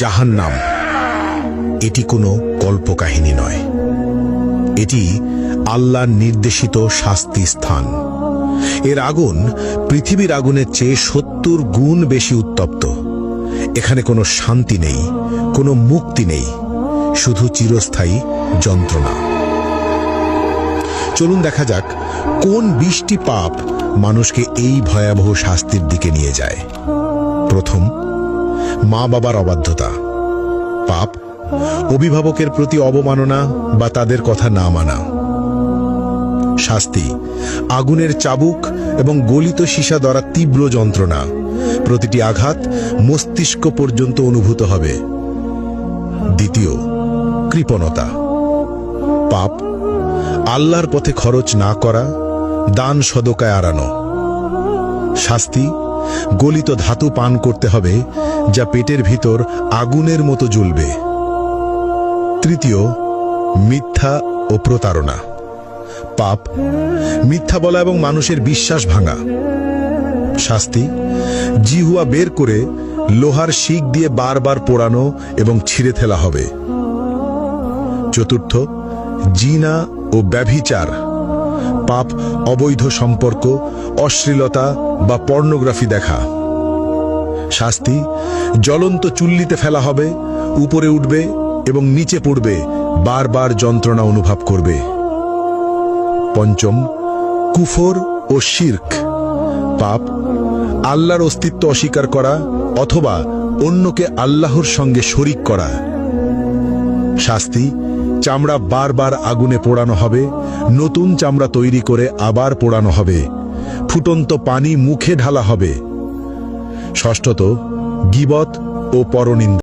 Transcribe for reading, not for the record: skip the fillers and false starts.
জাহান্নাম এটি কোনো কল্পকাহিনী নয়, এটি আল্লাহর নির্দেশিত শাস্তি স্থান। এর আগুন পৃথিবীর আগুনের চেয়ে ৭০ গুণ বেশি উত্তপ্ত। এখানে কোনো শান্তি নেই, কোনো মুক্তি নেই, শুধু চিরস্থায়ী যন্ত্রণা। চলুন দেখা যাক কোন ২০টি পাপ মানুষকে এই ভয়াবহ শাস্তির দিকে নিয়ে যায়। প্রথম, মা বাবার অবাধ্যতা। পাপ অভিভাবকের প্রতি অবমাননা বা তাদের কথা না মানা। শাস্তি আগুনের চাবুক এবং গলিত সীসা দ্বারা তীব্র যন্ত্রণা। প্রতিটি আঘাত মস্তিষ্ক পর্যন্ত অনুভূত হবে। দ্বিতীয়, কৃপণতা। পাপ আল্লাহর পথে খরচ না করা, দান সদকায় আড়ানো। শাস্তি গলিত ধাতু পান করতে হবে, যা পেটের ভিতর আগুনের মতো জ্বলবে। তৃতীয়, মিথ্যা ও প্রতারণা। পাপ মিথ্যা বলা এবং মানুষের বিশ্বাস ভাঙা। শাস্তি জিহুয়া বের করে লোহার শিক দিয়ে বারবার পোড়ানো এবং ছিঁড়ে ফেলা হবে। চতুর্থ, জিনা ও ব্যভিচার। পাপ অবৈধ সম্পর্ক, অশ্লীলতা বা পর্নোগ্রাফি দেখা। শাস্তি জ্বলন্ত চুল্লিতে ফেলা হবে, উপরে উঠবে এবং নিচে পড়বে, বারবার যন্ত্রণা অনুভব করবে। পঞ্চম, কুফর ও শিরক। পাপ আল্লাহর অস্তিত্ব অস্বীকার করা অথবা অন্যকে আল্লাহর সঙ্গে শরিক করা। শাস্তি চামড়া বারবার আগুনে পোড়ানো হবে, নতুন চামড়া তৈরি করে আবার পোড়ানো হবে, ফুটন্ত পানি মুখে ঢালা হবে। ষষ্ঠত, গীবত ও পরনিন্দা।